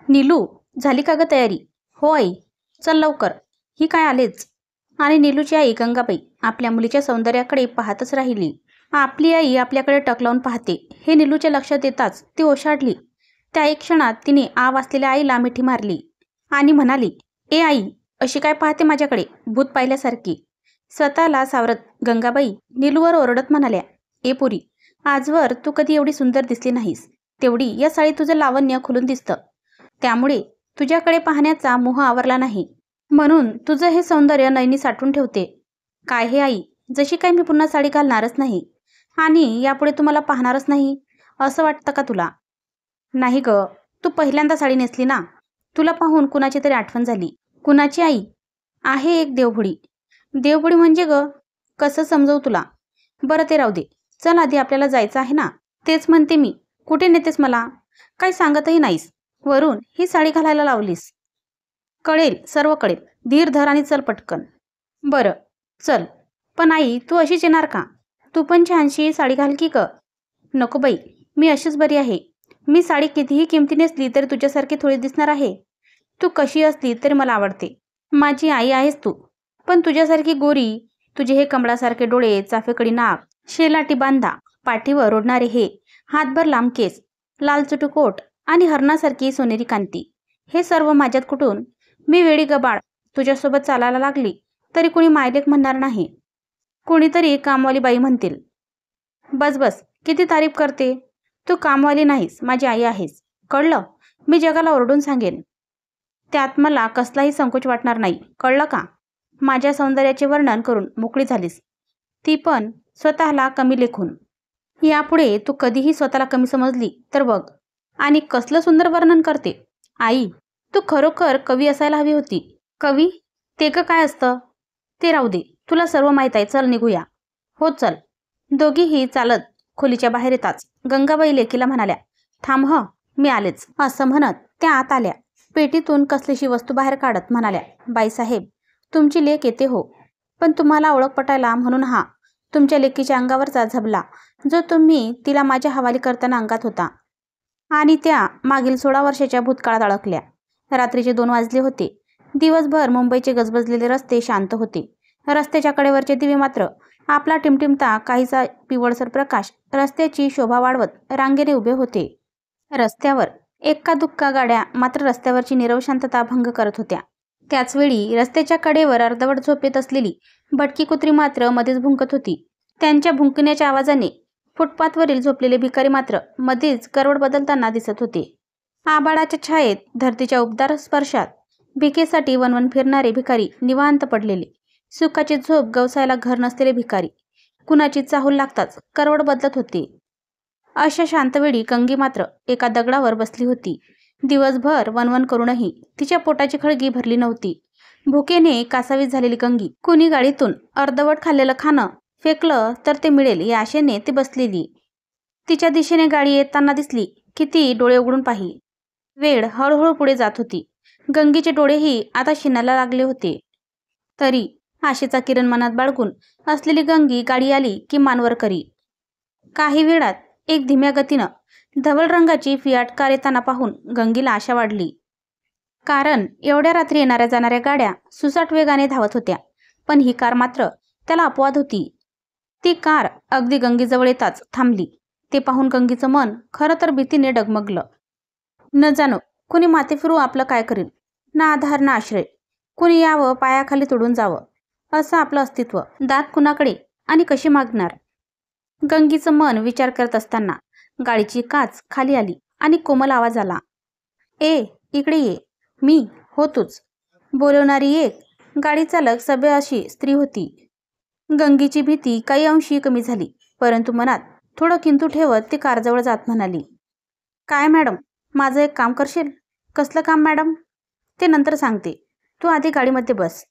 नीलू, झाली का ग तयारी? हो आई. चल लवकर. ही काय आलेच. आणि नीलूची आई गंगाबाई आपल्या मुलीच्या सौंदर्याकडे पाहतच राहिली. आपली आई आपल्याकडे टक लावून पाहते हे नीलूच्या लक्षात येताच ती ओशाडली. त्या एक क्षणात तिने आ वाचलेल्या आईला मिठी मारली आणि म्हणाली, ए आई, अशी काय पाहते माझ्याकडे भूत पाहिल्यासारखी? स्वतःला सावरत गंगाबाई नीलूवर ओरडत म्हणाल्या, ए पोरी, आजवर तू कधी एवढी सुंदर दिसली नाहीस. तेवढी या साळीत तुझं लावण्य खुलून दिसतं. त्यामुळे तुझ्याकडे पाहण्याचा मोह आवरला नाही. म्हणून तुझं हे सौंदर्य नयनी साठवून ठेवते. काय हे आई, जशी काय मी पुन्हा साडी घालणारच नाही आणि यापुढे तुम्हाला पाहणारच नाही असं वाटतं का तुला? नाही ग, तू पहिल्यांदा साडी नेसली ना, तुला पाहून कुणाची तरी आठवण झाली. कुणाची आई? आहे एक देवभुडी. देवभुडी म्हणजे ग? कसं समजवू तुला? बरं ते राहू दे. चल आधी आपल्याला जायचं आहे ना. तेच म्हणते मी, कुठे नेतेस मला? काही सांगतही नाहीस. वरून ही साडी घालायला लावलीस. कळेल, सर्व कळेल. धीर धर आणि चल पटकन. बरं चल. पण आई, तू अशीच येणार का? तू पण छानशी साडी घाल की ग. नको बाई, मी अशीच बरी आहे. मी साडी कितीही किमती नेसली तरी तुझ्यासारखी थोडी दिसणार आहे. तू कशी असली तरी मला आवडते. माझी आई आहेस तू. पण तुझ्यासारखी गोरी, तुझे हे कमळासारखे डोळे, चाफेकडी नाक, शेलाटी बांधा, पाठीवर ओढणारे हे हातभर लांब केस, लाल चुटुकोट आणि हरणासारखी सोनेरी कांती, हे सर्व माझ्यात कुठून? मी वेडी गबाळ तुझ्यासोबत चालायला लागली तरी कुणी मायलेक म्हणणार नाही. कुणीतरी कामवाली बाई म्हणतील. बस बस, किती तारीफ करते. तू कामवाली नाहीस, माझी आई आहेस. कळलं? मी जगाला ओरडून सांगेन. त्यात मला कसलाही संकोच वाटणार नाही. कळलं का? माझ्या सौंदर्याचे वर्णन करून मोकळी झालीस, ती पण स्वतःला कमी लेखून. यापुढे तू कधीही स्वतःला कमी समजली तर बघ. आणि कसलं सुंदर वर्णन करते. आई, तू खरोखर कवी असायला हवी होती. कवी? ते ग काय असतं? ते राहू दे, तुला सर्व माहीत आहे. चल निघूया. हो चल. दोघीही चालत खोलीच्या बाहेर येताच गंगाबाई लेकीला म्हणाल्या, थांब ह, मी आलेच. असं म्हणत त्या आत आल्या. पेटीतून कसलीशी वस्तू बाहेर काढत म्हणाल्या, बाईसाहेब, तुमची लेक येते हो. पण तुम्हाला ओळख पटायला म्हणून हा तुमच्या लेकीच्या अंगावरचा झबला, जो तुम्ही तिला माझ्या हवाली करताना अंगात होता. आणि त्या मागील 16 वर्षाच्या भूतकाळात अडकल्या. रात्रीचे 2 वाजले होते. दिवसभर मुंबईचे गजबजलेले रस्ते शांत होते. रस्त्याच्या कडेवरचे दिवे मात्र आपला टिमटिमता काहीसा पिवळसर प्रकाश रस्त्याची शोभा वाढवत रांगेने उभे होते. रस्त्यावर एक्का-दुक्का गाड्या मात्र रस्त्यावरची नीरव शांतता भंग करत होत्या. त्याचवेळी रस्त्याच्या कडेवर अर्धवट झोपेत असलेली भटकी कुत्री मात्र मध्येच भुंकत होती. त्यांच्या भुंकण्याच्या आवाजाने फुटपाथवरील झोपलेले भिकारी मात्र मध्येच करवड बदलताना दिसत होते. आभाळाच्या छायेत, धरतीच्या उबदार स्पर्शात भिकेसाठी वणवण फिरणारे भिकारी निवांत पडलेले, सुखाची झोप गवसायला घर नसलेले भिकारी कुणाची चाहूल लागताच करवड बदलत होते. अशा शांतवेळी गंगी मात्र एका दगडावर बसली होती. दिवसभर वणवण करूनही तिच्या पोटाची खळगी भरली नव्हती. भुकेने कासावीस झालेली गंगी कुणी गाडीतून अर्धवट खाल्लेलं खाणं फेकलं तर ते मिळेल या आशेने ती बसलेली. तिच्या दिशेने गाडी येताना दिसली की ती डोळे उघडून पाही. वेळ हळूहळू पुढे जात होती. गंगीचे डोळेही आता शिनायला लागले होते. तरी आशेचा किरण मनात बाळगून असलेली गंगी गाडी आली की मानवर करी. काही वेळात एक धीम्या गतीनं धवल रंगाची फियाट कार येताना पाहून गंगीला आशा वाढली. कारण एवढ्या रात्री येणाऱ्या जाणाऱ्या गाड्या सुसाट वेगाने धावत होत्या. पण ही कार मात्र त्याला अपवाद होती. ती कार अगदी गंगीजवळ येताच थांबली. ते पाहून गंगीचं मन खरं तर भीतीने डगमगलं. न जाणो कुणी माथे फिरू आपलं काय करील. ना आधार ना आश्रय. कुणी यावं पायाखाली तुडून जावं असं आपलं अस्तित्व दात कुणाकडे आणि कशी मागणार. गंगीचं मन विचार करत असताना गाडीची काच खाली आली आणि कोमल आवाज आला, ए इकडे ये. मी हो तूच. बोलवणारी एक गाडी चालक सभ्य अशी स्त्री होती. गंगीची भीती काही अंशी कमी झाली. परंतु मनात थोडं किंतु ठेवत ती कारजवळ जात म्हणाली, काय मॅडम, माझं एक काम करशील? कसलं काम मॅडम? ते नंतर सांगते. तू आधी गाडीमध्ये बस.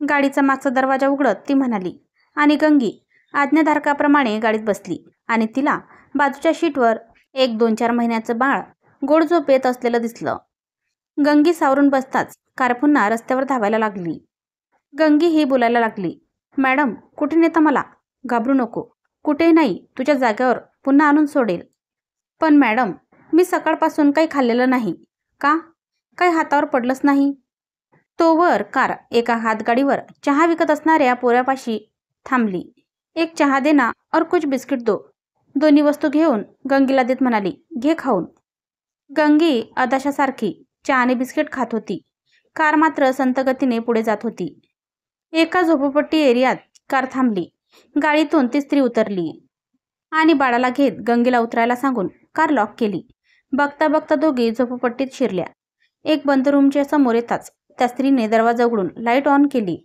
गाडीचा मागचा दरवाजा उघडत ती म्हणाली. आणि गंगी आज्ञाधारकाप्रमाणे गाडीत बसली आणि तिला बाजूच्या शीटवर एक 2-4 महिन्याचं बाळ गोड झोपेत असलेलं दिसलं. गंगी सावरून बसताच कार पुन्हा रस्त्यावर धावायला लागली. गंगी ही बोलायला लागली, मॅडम कुठे नेता मला? घाबरू नको. कुठेही नाही, तुझ्या जागेवर पुन्हा आणून सोडेल. पण मॅडम, मी सकाळपासून काही खाल्लेलं नाही. का? काही हातावर पडलंच नाही? तोवर कार एका हातगाडीवर चहा विकत असणाऱ्या पोऱ्यापाशी थांबली. एक चहा दे ना और कुछ बिस्किट दो. दोन्ही वस्तू घेऊन गंगीला देत म्हणाली, घे खाऊन. गंगी अदाशासारखी चहाने बिस्किट खात होती. कार मात्र संत गतीने पुढे जात होती. एका झोपडपट्टी एरियात कार थांबली. गाडीतून ती स्त्री उतरली आणि बाळाला घेत गंगीला उतरायला सांगून कार लॉक केली. बघता बघता दोघी झोपडपट्टीत शिरल्या. एक बंद रूमच्या समोर येताच त्या स्त्रीने दरवाजा उघडून लाईट ऑन केली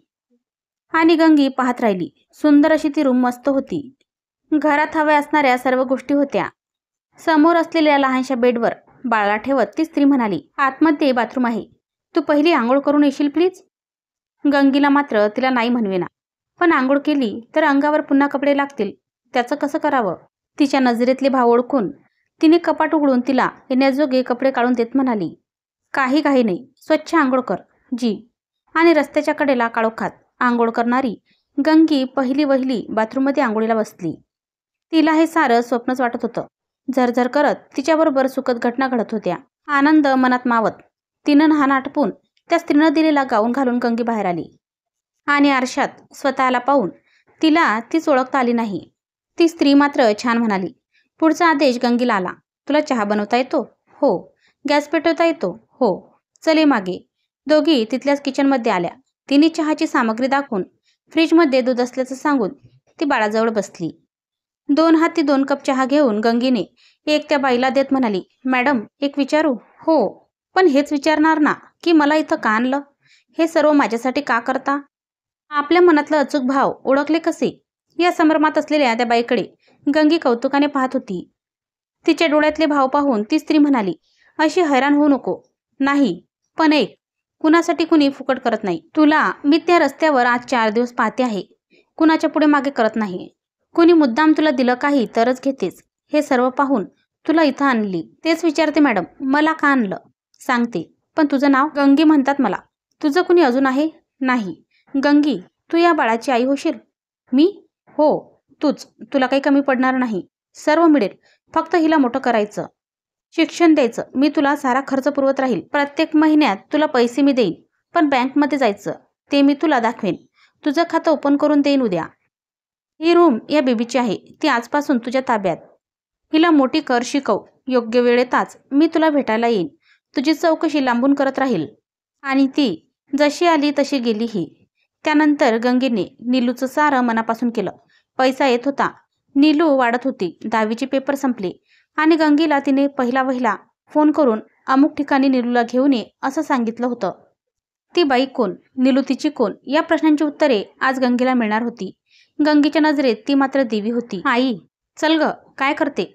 आणि गंगी पाहत राहिली. सुंदर अशी ती रूम मस्त होती. घरात हव्या असणाऱ्या सर्व गोष्टी होत्या. समोर असलेल्या लहानशा बेडवर बाळाला ठेवत ती स्त्री म्हणाली, आतमध्ये बाथरूम आहे. तू पहिली आंघोळ करून येशील प्लीज. गंगीला मात्र तिला नाही म्हणवेना. पण आंघोळ केली तर अंगावर पुन्हा कपडे लागतील. त्याचं कसं करावं? तिच्या नजरेतले भाव ओळखून तिने कपाट उघडून तिला येण्याजोगे कपडे काढून देत म्हणाली, काही घाई नाही, स्वच्छ आंघोळ कर जी. आणि रस्त्याच्या कडेला काळोखात आंघोळ करणारी गंगी पहिली वहिली बाथरूममध्ये आंघोळीला बसली. तिला हे सारं स्वप्नच वाटत होतं. झरझर करत तिच्याबरोबर सुखद घटना घडत होत्या. आनंद मनात मावत तिनं नहान आटपून त्या स्त्रीनं दिलेला गाऊन घालून गंगी बाहेर आली आणि आरशात स्वतःला पाहून तिला तीच ओळखता आली नाही. ती स्त्री मात्र छान म्हणाली. पुढचा आदेश गंगीला आला. तुला चहा बनवता येतो? हो. गॅस पेटवता येतो? हो. चले मागे. दोघी तिथल्याच किचनमध्ये आल्या. तिने चहाची सामग्री दाखवून फ्रीजमध्ये दूध असल्याचं सांगून ती बाळाजवळ बसली. 2 हाती 2 कप चहा घेऊन गंगीने एक त्या बाईला देत म्हणाली, मॅडम एक विचारू? हो. पण हेच विचारणार ना की मला इथं का आणलं? हे सर्व माझ्यासाठी का करता? आपल्या मनातलं अचूक भाव ओळखले कसे? या संभ्रमात असलेल्या त्या बाईकडे गंगी कौतुकाने पाहत होती. तिच्या डोळ्यातले भाव पाहून ती स्त्री म्हणाली, अशी हैराण होऊ नको. नाही, पण एक, कुणासाठी कुणी फुकट करत नाही. तुला मी त्या रस्त्यावर आज 4 दिवस पाहते आहे. कुणाच्या पुढे मागे करत नाही. कुणी मुद्दाम तुला दिलं काही तरच घेतेस. हे सर्व पाहून तुला इथं आणली. तेच विचारते मॅडम, मला का आणलं? सांगते. पण तुझं नाव? गंगी म्हणतात मला. तुझं कुणी अजून आहे? नाही. गंगी, तू या बाळाची आई होशील? मी? हो, तूच. तुला काही कमी पडणार नाही. सर्व मिळेल. फक्त हिला मोठं करायचं, शिक्षण द्यायचं. मी तुला सारा खर्च पुरवत राहील. प्रत्येक महिन्यात तुला पैसे मी देईन. पण बँकमध्ये जायचं ते मी तुला दाखवेन. तुझं खातं ओपन करून देईन उद्या. ही रूम या बेबीची आहे. ती आजपासून तुझ्या ताब्यात. हिला मोठी कर, शिकव. योग्य वेळ येताच मी तुला भेटायला येईन. तुझी चौकशी लांबून करत राहील. आणि ती जशी आली तशी गेली ही. त्यानंतर गंगीने नीलूचं सारं मनापासून केलं. पैसा येत होता. नीलू वाढत होती. 10वीचे पेपर संपले आणि गंगीला तिने पहिला फोन करून अमुक ठिकाणी नीलूला घेऊन ये असं सांगितलं होतं. ती बाई कोण? नीलू तिची कोण? या प्रश्नांची उत्तरे आज गंगीला मिळणार होती. गंगीच्या नजरेत ती मात्र देवी होती. आई, चल ग, काय करते?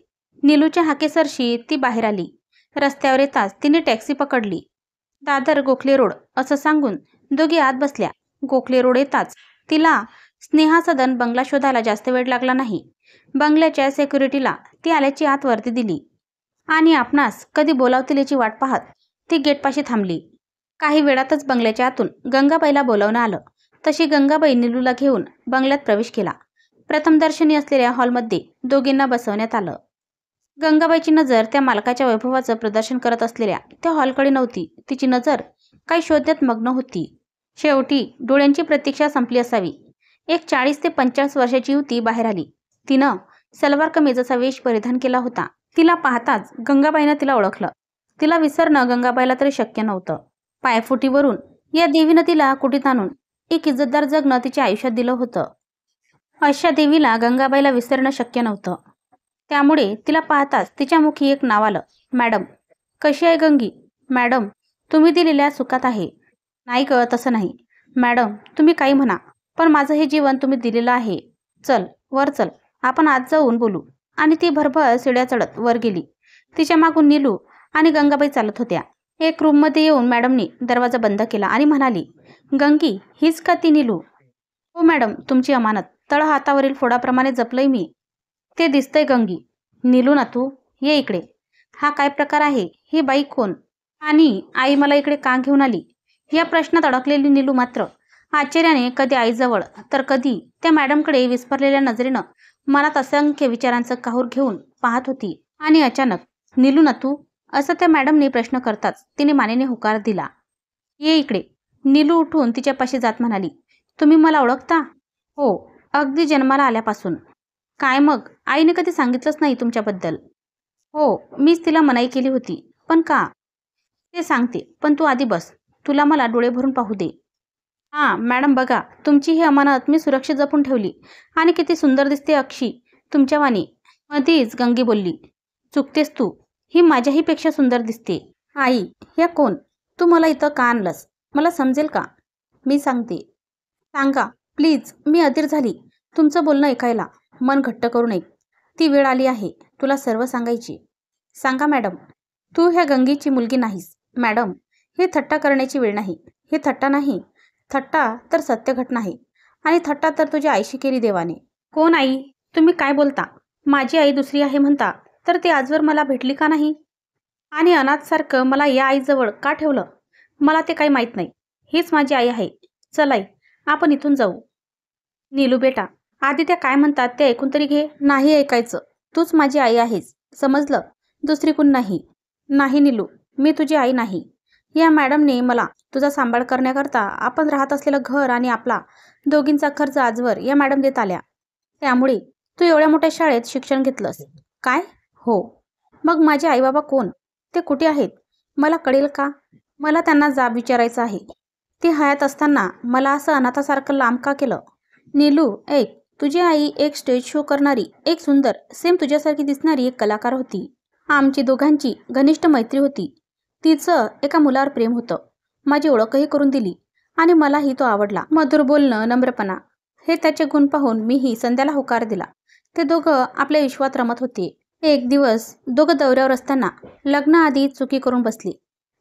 नीलूच्या हाकेसरशी ती बाहेर आली. रस्त्यावर येताच तिने टॅक्सी पकडली. दादर गोखले रोड असं सांगून दोघी आत बसल्या. गोखले रोड येताच तिला स्नेहासदन बंगला शोधायला जास्त वेळ लागला नाही. बंगल्याच्या सेक्युरिटीला ती आल्याची आत वरती दिली आणि आपणास कधी बोलावतील याची वाट पाहत ती गेटपाशी थांबली. काही वेळातच बंगल्याच्या आतून गंगाबाईला बोलावणं आलं. तशी गंगाबाई नीलूला घेऊन बंगल्यात प्रवेश केला. प्रथमदर्शनी असलेल्या हॉलमध्ये दोघींना बसवण्यात आलं. गंगाबाईची नजर त्या मालकाच्या वैभवाचं प्रदर्शन करत असलेल्या त्या हॉलकडे नव्हती. तिची नजर काही शोधण्यात मग्न होती. शेवटी डोळ्यांची प्रतीक्षा संपली असावी. एक 40 ते 45 वर्षाची युवती बाहेर आली. तिनं सलवार कमीजाचा वेश परिधान केला होता. तिला पाहताच गंगाबाईनं तिला ओळखलं. तिला विसरणं गंगाबाईला तरी शक्य नव्हतं. पायफुटीवरून या देवीनं तिला कुटीत आणून एक इज्जतदार जगणं तिच्या आयुष्यात दिलं होतं. अशा देवीला गंगाबाईला विसरणं शक्य नव्हतं. त्यामुळे तिला पाहताच तिच्या मुखी एक नाव आलं, मॅडम. कशी आहे गंगी? मॅडम, तुम्ही दिलेल्या सुखात आहे. नाही ग, तसं नाही. मॅडम, तुम्ही काही म्हणा, पण माझं हे जीवन तुम्ही दिलेलं आहे. चल, वर चल, आपण आज जाऊन बोलू. आणि ती भरभर शिड्या चढत वर गेली. तिच्या मागून नीलू आणि गंगाबाई चालत होत्या. एक रूममध्ये येऊन मॅडमनी दरवाजा बंद केला आणि म्हणाली, गंगी, हीच का ती नीलू? हो मॅडम, तुमची अमानत तळ हातावरील फोडाप्रमाणे जपलंय मी. ते दिसतंय गंगी. नीलू ना तू? ये इकडे. हा काय प्रकार आहे? ही बाई कोण? आणि आई मला इकडे का घेऊन आली? या प्रश्नात अडकलेली नीलू मात्र आश्चर्याने कधी आईजवळ तर कधी त्या मॅडमकडे विस्फरलेल्या नजरेनं मनात असंख्य विचारांचं काहूर घेऊन पाहत होती. आणि अचानक, नीलू ना तू? असं त्या मॅडमने प्रश्न करताच तिने मानेने होकार दिला. ये इकडे. नीलू उठून तिच्यापाशी जात म्हणाली, तुम्ही मला ओळखता? हो, अगदी जन्माला आल्यापासून. काय मग, आईने कधी सांगितलंच नाही तुमच्याबद्दल? हो, मीच तिला मनाई केली होती. पण का? ते सांगते, पण तू आधी बस. तुला मला डोळे भरून पाहू दे. हां मॅडम, बघा तुमची ही अमानत मी सुरक्षित जपून ठेवली. आणि किती सुंदर दिसते अक्षी, तुमच्यावानी. मधीच गंगी बोलली, चुकतेस तू. ही माझ्याही पेक्षा सुंदर दिसते. आई, या कोण? तू मला इथं का आणलंस? मला समजेल का? मी सांगते. सांगा प्लीज, मी अधीर झाली तुमचं बोलणं ऐकायला. मन घट्ट करून ऐक. ती वेळ आली आहे तुला सर्व सांगायची. सांगा मॅडम. तू ह्या गंगीची मुलगी नाहीस. मॅडम, ही थट्टा करण्याची वेळ नाही. ही थट्टा नाही. थट्टा तर सत्य घटना आहे. आणि थट्टा तर तुझ्या आईशी केली देवाने. कोण आई? तुम्ही काय बोलता? माझी आई दुसरी आहे म्हणता, तर ती आजवर मला भेटली का नाही? आणि अनाथसारखं मला या आईजवळ का ठेवलं? मला ते काही माहीत नाही. हीच माझी आई आहे. चल आई, आपण इथून जाऊ. नीलू बेटा, आधी त्या काय म्हणतात ते ऐकून तरी घे. नाही ऐकायचं. तूच माझी आई आहेस, समजलं? दुसरी कोण नाही. नाही नीलू, मी तुझी आई नाही. या मॅडमने मला तुझा सांभाळ करण्याकरता आपण राहत असलेलं घर आणि आपला दोघींचा खर्च आजवर या मॅडम देत आल्या. त्यामुळे तू एवढ्या मोठ्या शाळेत शिक्षण घेतलंस. काय? हो. मग माझे आईबाबा कोण? ते कुठे आहेत? मला कळेल का? मला त्यांना जाब विचारायचा आहे. ती हयात असताना मला असं अनाथासारखं लांब का केलं? नीलू ऐक, तुझी आई एक स्टेज शो करणारी, एक सुंदर सेम तुझ्यासारखी दिसणारी एक कलाकार होती. आमची दोघांची घनिष्ठ मैत्री होती. तिचं एका मुलावर प्रेम होतं. माझी ओळखही करून दिली आणि मलाही तो आवडला. मधुर बोलणं, नम्रपणा, हे त्याचे गुण पाहून मीही संध्याला होकार दिला. ते दोघं आपल्या विश्वात रमत होते. एक दिवस दोघं दौऱ्यावर असताना लग्नाआधी चुकी करून बसली.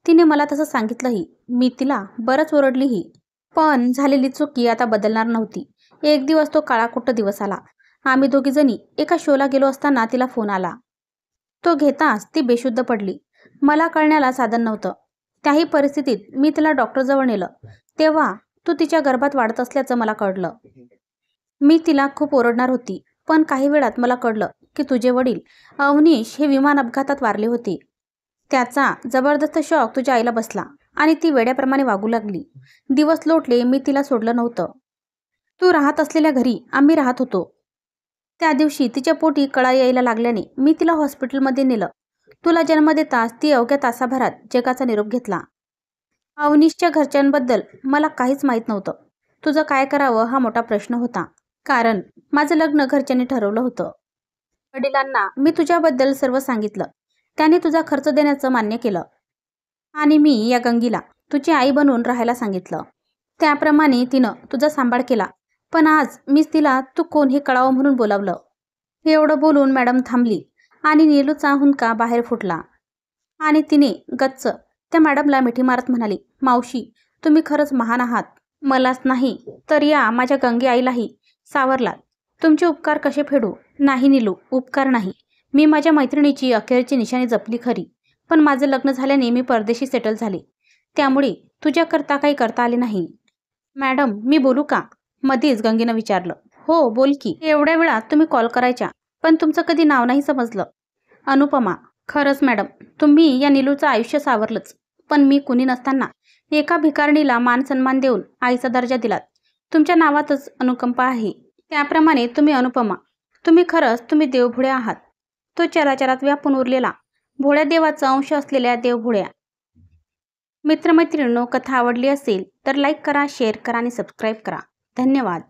तिने मला तसं सांगितलंही. मी तिला बरंच ओरडलीही. पण झालेली चुकी आता बदलणार नव्हती. एक दिवस तो काळाकुट्ट दिवस आला. आम्ही दोघी जणी एका शोला गेलो असताना तिला फोन आला. तो घेताच ती बेशुद्ध पडली. मला कळण्याला साधन नव्हतं. त्याही परिस्थितीत मी तिला डॉक्टरजवळ नेलं. तेव्हा तू तिच्या गर्भात वाढत असल्याचं मला कळलं. मी तिला खूप ओरडणार होती, पण काही वेळात मला कळलं की तुझे वडील अवनीश हे विमान अपघातात वारले होते. त्याचा जबरदस्त शॉक तुझ्या आईला बसला आणि ती वेड्याप्रमाणे वागू लागली. दिवस लोटले, मी तिला सोडलं नव्हतं. तू राहत असलेल्या घरी आम्ही राहत होतो. त्या दिवशी तिच्या पोटी कळा यायला लागल्याने मी तिला हॉस्पिटलमध्ये नेलं. तुला जन्म देताच ती अवघ्या तासाभरात जगाचा निरोप घेतला. अवनीशच्या घरच्यांबद्दल मला काहीच माहीत नव्हतं. तुझं काय करावं हा मोठा प्रश्न होता. कारण माझं लग्न घरच्यांनी ठरवलं होतं. वडिलांना मी तुझ्याबद्दल सर्व सांगितलं. त्याने तुझा खर्च देण्याचं मान्य केलं. आणि मी या गंगीला तुझी आई बनवून राहायला सांगितलं. त्याप्रमाणे तिनं तुझा सांभाळ केला. पण आज मीच तिला तू कोण हे कळावं म्हणून बोलावलं. एवढं बोलून मॅडम थांबली आणि नीलूचा हुंदका बाहेर फुटला. आणि तिने गच्च त्या मॅडमला मिठी मारत म्हणाली, मावशी, तुम्ही खरंच महान आहात. मलाच नाही तर या माझ्या गंगे आईलाही सावरलात. तुमचे उपकार कसे फेडू? नाही नीलू, उपकार नाही. मी माझ्या मैत्रिणीची अखेरची निशाणी जपली खरी, पण माझं लग्न झाल्याने मी परदेशी सेटल झाले. त्यामुळे तुझ्याकरता काही करता आले नाही. मॅडम, मी बोलू का? मध्येच गंगेनं विचारलं. हो बोल की. एवढ्या वेळात तुम्ही कॉल करायच्या, पण तुमचं कधी नाव नाही समजलं. अनुपमा. खरंच मॅडम, तुम्ही या नीलूचं आयुष्य सावरलंच. पण मी कुणी नसताना एका भिकारणीला मान सन्मान देऊन आईचा दर्जा दिलात. तुमच्या नावातच अनुकंपा आहे. त्याप्रमाणे तुम्ही अनुपमा. तुम्ही देवभोळ्या आहात. तो चराचरात व्यापून उरलेला भोळ्या देवाचा अंश असलेल्या देवभोळ्या. मित्रमैत्रिणींनो, कथा आवडली असेल तर लाईक करा, शेअर करा आणि सबस्क्राईब करा. धन्यवाद.